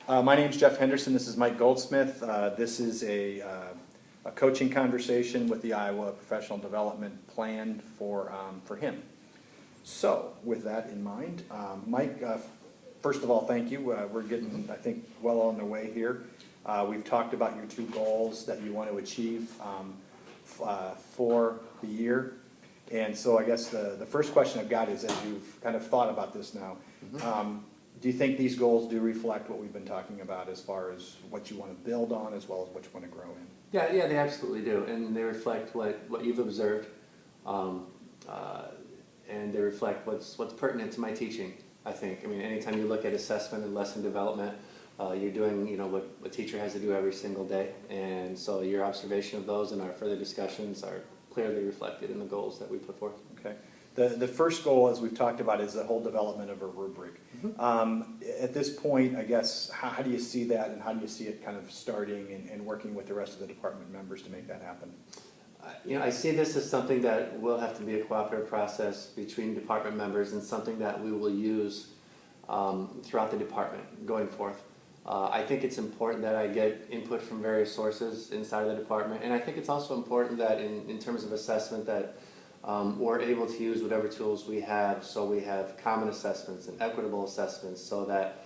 My name's Jeff Henderson. This is Mike Goldsmith. This is a coaching conversation with the Iowa Professional Development Plan for him. So, with that in mind, Mike, first of all, thank you. We're getting, I think, well on the way here. We've talked about your two goals that you want to achieve for the year. And so I guess the first question I've got is, as you've kind of thought about this now, do you think these goals do reflect what we've been talking about as far as what you want to build on as well as what you want to grow in? Yeah, they absolutely do, and they reflect what you've observed, and they reflect what's pertinent to my teaching. I think. I mean, anytime you look at assessment and lesson development, you're doing what a teacher has to do every single day, and so your observation of those and our further discussions are clearly reflected in the goals that we put forth. Okay. The first goal, as we've talked about, is the whole development of a rubric. At this point, I guess, how do you see that, and how do you see it kind of starting and working with the rest of the department members to make that happen? I see this as something that will have to be a cooperative process between department members and something that we will use throughout the department going forth. I think it's important that I get input from various sources inside of the department, and I think it's also important that in terms of assessment that we're able to use whatever tools we have, so we have common assessments and equitable assessments so that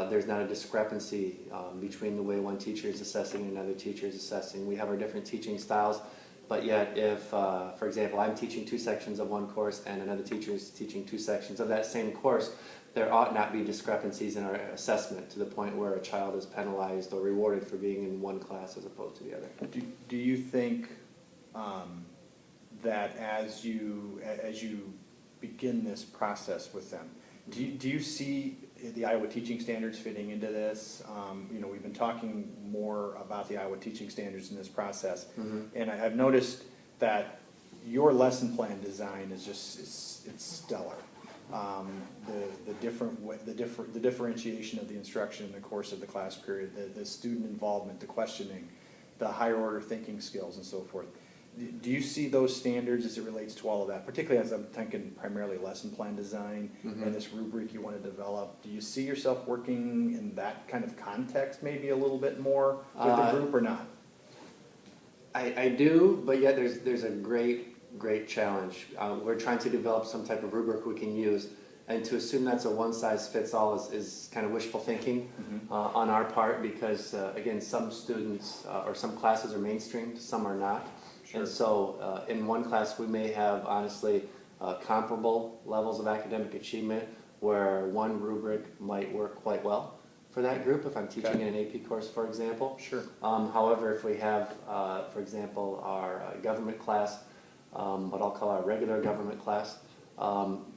there's not a discrepancy between the way one teacher is assessing and another teacher is assessing. We have our different teaching styles, but yet if, for example, I'm teaching 2 sections of one course and another teacher is teaching 2 sections of that same course, there ought not be discrepancies in our assessment to the point where a child is penalized or rewarded for being in one class as opposed to the other. Do you think that as you begin this process with them, do you see the Iowa teaching standards fitting into this? We've been talking more about the Iowa teaching standards in this process, and I've noticed that your lesson plan design is it's stellar. The differentiation of the instruction in the course of the class period, the student involvement, the questioning, the higher order thinking skills, and so forth. Do you see those standards as it relates to all of that, particularly as I'm thinking primarily lesson plan design and this rubric you want to develop? Do you see yourself working in that kind of context maybe a little bit more with the group or not? I do, but yet there's a great challenge. We're trying to develop some type of rubric we can use, and to assume that's a one-size-fits-all is kind of wishful thinking on our part, because again, some students or some classes are mainstreamed, some are not. Sure. And so in one class we may have honestly comparable levels of academic achievement where one rubric might work quite well for that group if I'm teaching in an AP course, for example. Sure. However, if we have, for example, our government class, what I'll call our regular government class,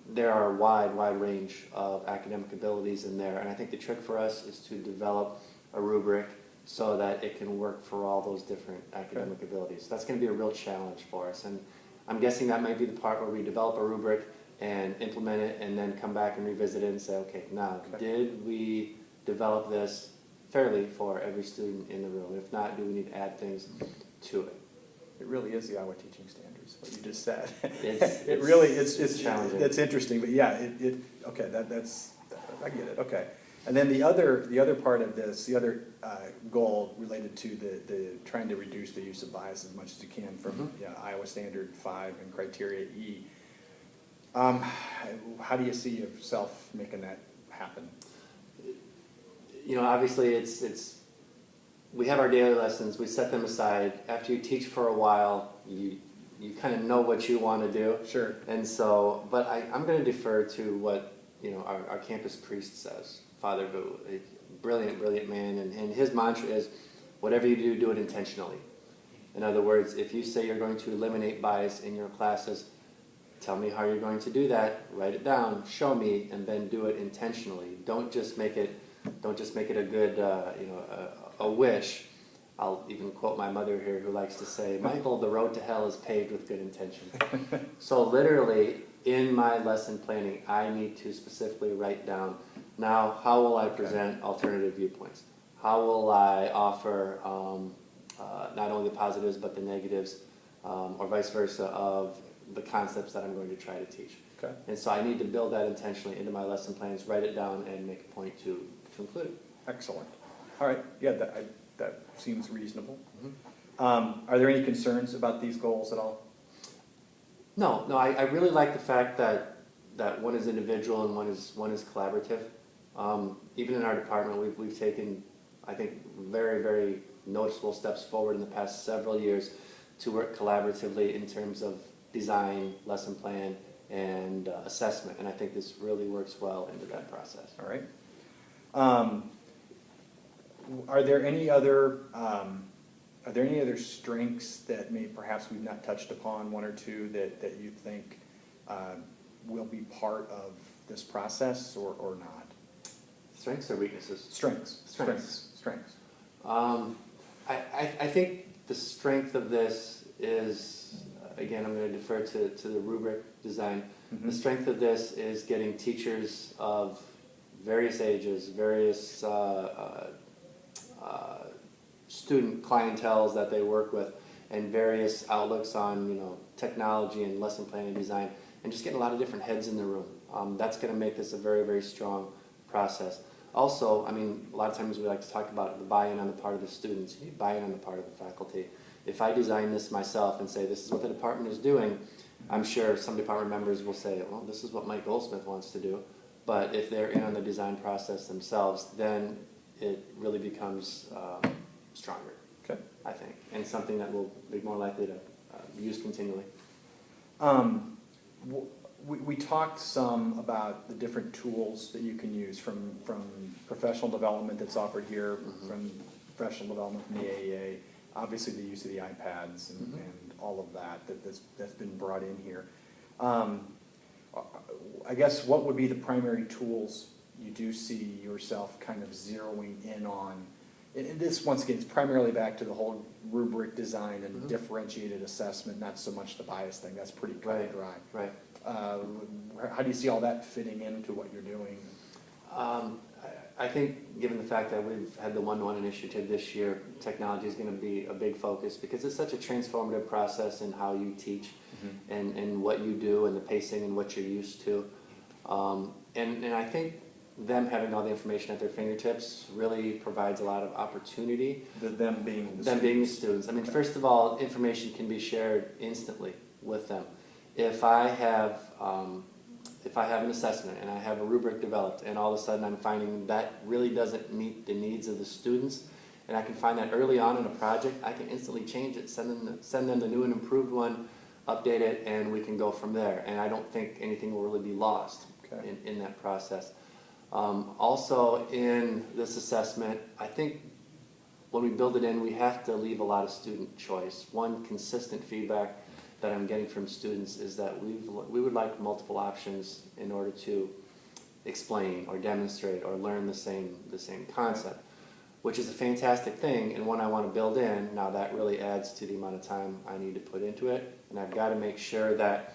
there are a wide range of academic abilities in there, and I think the trick for us is to develop a rubric so that it can work for all those different academic abilities. That's going to be a real challenge for us, and I'm guessing that might be the part where we develop a rubric and implement it and then come back and revisit it and say, okay, now, did we develop this fairly for every student in the room? If not, do we need to add things to it? It really is the Iowa teaching standards, what you just said. It's challenging. That's interesting, but yeah, okay, that's I get it. Okay, and then the other part of this, the other goal related to the trying to reduce the use of bias as much as you can from Iowa Standard 5 and Criteria E. How do you see yourself making that happen? Obviously it's. We have our daily lessons, we set them aside. After you teach for a while, you kind of know what you want to do. Sure. And so, but I'm going to defer to what, our campus priest says, Father Vu, a brilliant man, and his mantra is, whatever you do, do it intentionally. In other words, if you say you're going to eliminate bias in your classes, tell me how you're going to do that, write it down, show me, and then do it intentionally. Don't just make it a good, a wish. I'll even quote my mother here who likes to say, Michael, the road to hell is paved with good intentions. So literally, in my lesson planning, I need to specifically write down, now, how will I present alternative viewpoints? How will I offer not only the positives but the negatives, or vice versa, of the concepts that I'm going to try to teach? Okay. And so I need to build that intentionally into my lesson plans, write it down, and make a point to include it. Excellent. All right, yeah, that seems reasonable. Mhm. Are there any concerns about these goals at all? No, I really like the fact that one is individual and one is collaborative. Even in our department, we've taken, I think, very, very noticeable steps forward in the past several years to work collaboratively in terms of design, lesson plan, and assessment. And I think this really works well into that process. All right. Are there any other strengths that perhaps we've not touched upon, one or two, that you think will be part of this process or not? Strengths or weaknesses? Strengths. I think the strength of this is, again, I'm going to defer to the rubric design. Mm-hmm. The strength of this is getting teachers of various ages, various student clienteles that they work with, and various outlooks on technology and lesson planning design, and just getting a lot of different heads in the room. That's going to make this a very, very strong process. Also, I mean, a lot of times we like to talk about the buy-in on the part of the students, you need buy-in on the part of the faculty. If I design this myself and say this is what the department is doing, I'm sure some department members will say, well, this is what Mike Goldsmith wants to do. But if they're in on the design process themselves, then it really becomes stronger, Okay. I think, and something that will be more likely to use continually. We talked some about the different tools that you can use from professional development that's offered here, Mm-hmm. from professional development from the AEA, obviously the use of the iPads and, Mm-hmm. and all of that's been brought in here. I guess what would be the primary tools you do see yourself kind of zeroing in on? And this, once again, is primarily back to the whole rubric design and Mm-hmm. differentiated assessment, not so much the bias thing. That's pretty cut and dry. Right. How do you see all that fitting into what you're doing? I think, given the fact that we've had the one-to-one initiative this year, technology is going to be a big focus because it's such a transformative process in how you teach and what you do and the pacing and what you're used to. And I think them having all the information at their fingertips really provides a lot of opportunity. Them being The students. I mean, first of all, information can be shared instantly with them. If I have an assessment and I have a rubric developed and all of a sudden I'm finding that really doesn't meet the needs of the students, and I can find that early on in a project, I can instantly change it, send them the new and improved one, update it, and we can go from there. And I don't think anything will really be lost in that process. Also, in this assessment, I think when we build it in, we have to leave a lot of student choice. One consistent feedback that I'm getting from students is that we would like multiple options in order to explain or demonstrate or learn the same concept, which is a fantastic thing and one I want to build in. Now that really adds to the amount of time I need to put into it, and I've got to make sure that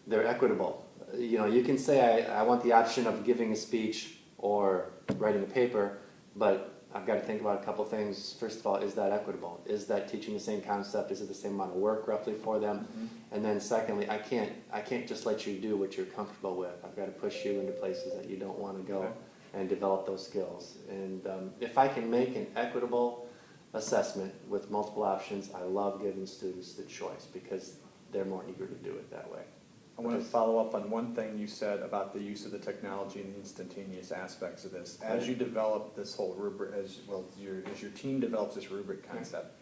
they're equitable. You can say I want the option of giving a speech or writing a paper, but I've got to think about a couple things. First of all, is that equitable? Is that teaching the same concept? Is it the same amount of work roughly for them? Mm-hmm. And then secondly, I can't just let you do what you're comfortable with. I've got to push you into places that you don't want to go and develop those skills. And if I can make an equitable assessment with multiple options, I love giving students the choice because they're more eager to do it that way. I want to follow up on one thing you said about the use of the technology and the instantaneous aspects of this. As you develop this whole rubric, as your team develops this rubric concept,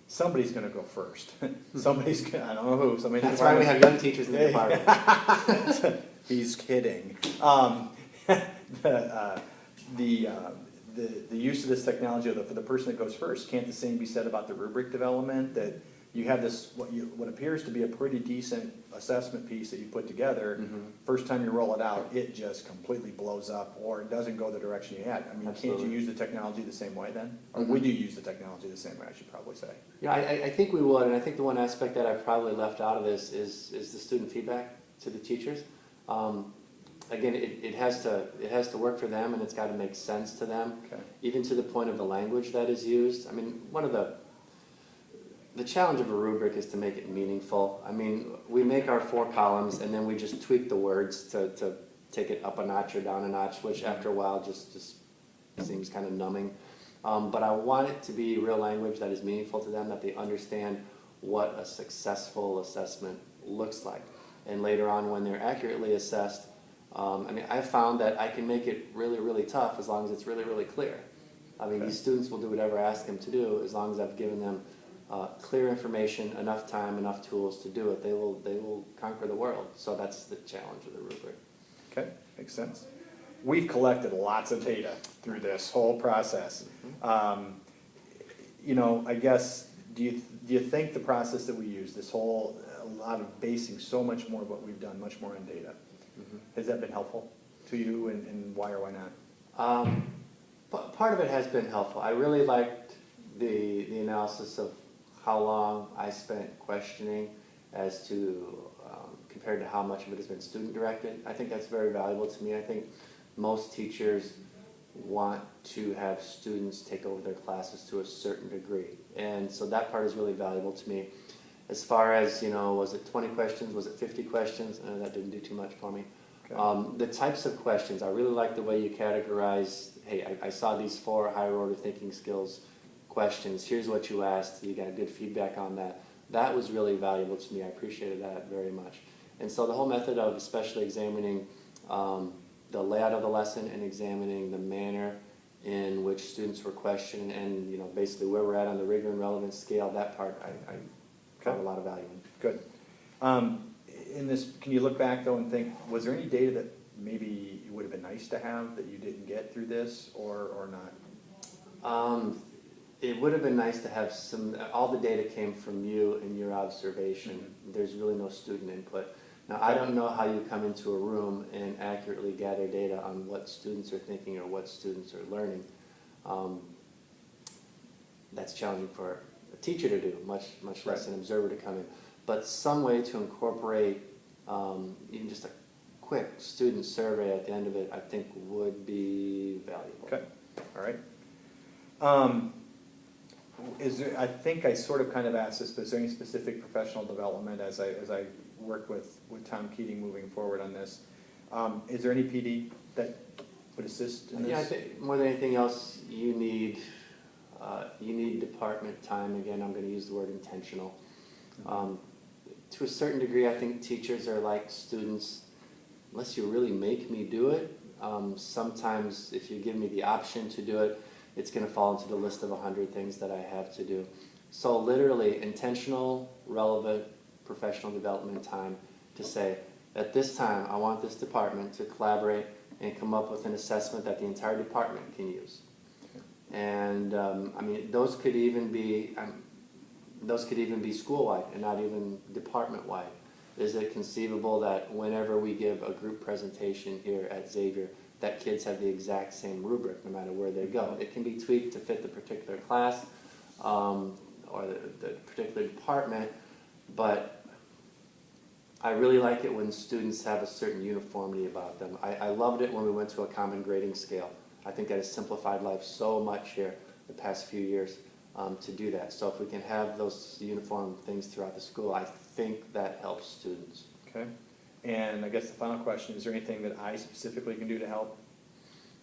somebody's going to go first. Somebody's going to, I don't know who. That's why we have young teachers in the department. He's kidding. The use of this technology for the person that goes first, can't the same be said about the rubric development? That you have this what appears to be a pretty decent assessment piece that you put together. Mm-hmm. First time you roll it out, it just completely blows up, or it doesn't go the direction you had. I mean, Absolutely. Can't you use the technology the same way then, or would you use the technology the same way? I should probably say. Yeah, I think we would, and I think the one aspect that I probably left out of this is the student feedback to the teachers. Again, it has to work for them, and it's got to make sense to them, even to the point of the language that is used. I mean, one of the challenge of a rubric is to make it meaningful. I mean, we make our 4 columns and then we just tweak the words to take it up a notch or down a notch, which after a while just seems kind of numbing. But I want it to be real language that is meaningful to them, that they understand what a successful assessment looks like. And later on, when they're accurately assessed, I found that I can make it really, really tough as long as it's really, really clear. These students will do whatever I ask them to do as long as I've given them clear information, enough time, enough tools to do it. They will conquer the world. So that's the challenge of the rubric. Okay, makes sense. We've collected lots of data through this whole process. I guess, do you think the process that we use, this whole, a lot of basing so much more of what we've done, much more on data, has that been helpful to you, and why or why not? Part of it has been helpful. I really liked the analysis of how long I spent questioning as to compared to how much of it has been student directed. I think that's very valuable to me. I think most teachers want to have students take over their classes to a certain degree, and so that part is really valuable to me. As far as, was it 20 questions, was it 50 questions? That didn't do too much for me. Okay. The types of questions, I really like the way you categorize, hey, I saw these 4 higher order thinking skills questions, here's what you asked, you got good feedback on that. That was really valuable to me. I appreciated that very much. And so the whole method of especially examining the layout of the lesson and examining the manner in which students were questioned and basically where we're at on the rigor and relevance scale, that part I found a lot of value in. Good. In this, can you look back though and think, was there any data that maybe it would have been nice to have that you didn't get through this, or not? It would have been nice to have all the data came from you and your observation. There's really no student input. Now, I don't know how you come into a room and accurately gather data on what students are thinking or what students are learning. That's challenging for a teacher to do, much less an observer to come in. But some way to incorporate even just a quick student survey at the end of it, I think would be valuable. Okay, all right. Is there, I think I sort of kind of asked this, but is there any specific professional development as I work with Tom Keating moving forward on this? Is there any PD that would assist in this? Yeah, I think more than anything else, you need department time. Again, I'm going to use the word intentional. To a certain degree, I think teachers are like students, unless you really make me do it. Sometimes if you give me the option to do it, it's going to fall into the list of 100 things that I have to do. So literally, intentional, relevant, professional development time to say, at this time, I want this department to collaborate and come up with an assessment that the entire department can use. And those could even be school-wide and not even department-wide. Is it conceivable that whenever we give a group presentation here at Xavier, that kids have the exact same rubric no matter where they go? It can be tweaked to fit the particular class or the particular department, but I really like it when students have a certain uniformity about them. I loved it when we went to a common grading scale. I think that has simplified life so much here the past few years to do that. So if we can have those uniform things throughout the school, I think that helps students. Okay. And I guess the final question, is there anything that I specifically can do to help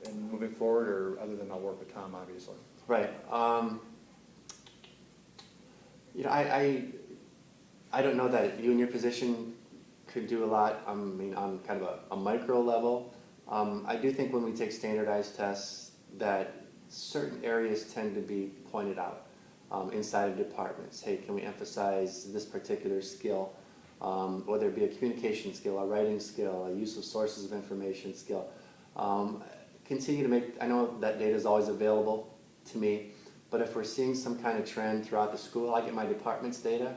in moving forward, or other than I'll work with Tom, obviously? Right. I don't know that you in your position could do a lot, on kind of a micro level. I do think when we take standardized tests that certain areas tend to be pointed out inside of departments. Hey, can we emphasize this particular skill? Whether it be a communication skill, a writing skill, a use of sources of information skill. Continue to make, I know that data is always available to me, but if we're seeing some kind of trend throughout the school, I get my department's data.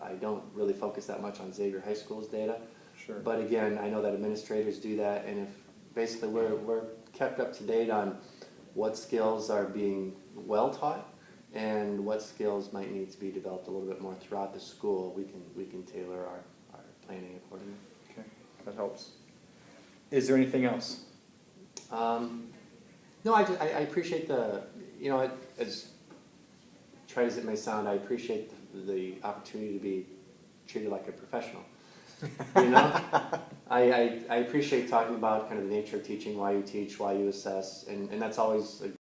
I don't really focus that much on Xavier High School's data. Sure. But again, I know that administrators do that, and if basically we're kept up to date on what skills are being well taught and what skills might need to be developed a little bit more throughout the school, we can tailor our planning accordingly. Okay, that helps. Is there anything else? No, I appreciate as trite as it may sound, I appreciate the opportunity to be treated like a professional. I appreciate talking about kind of the nature of teaching, why you teach, why you assess, and that's always a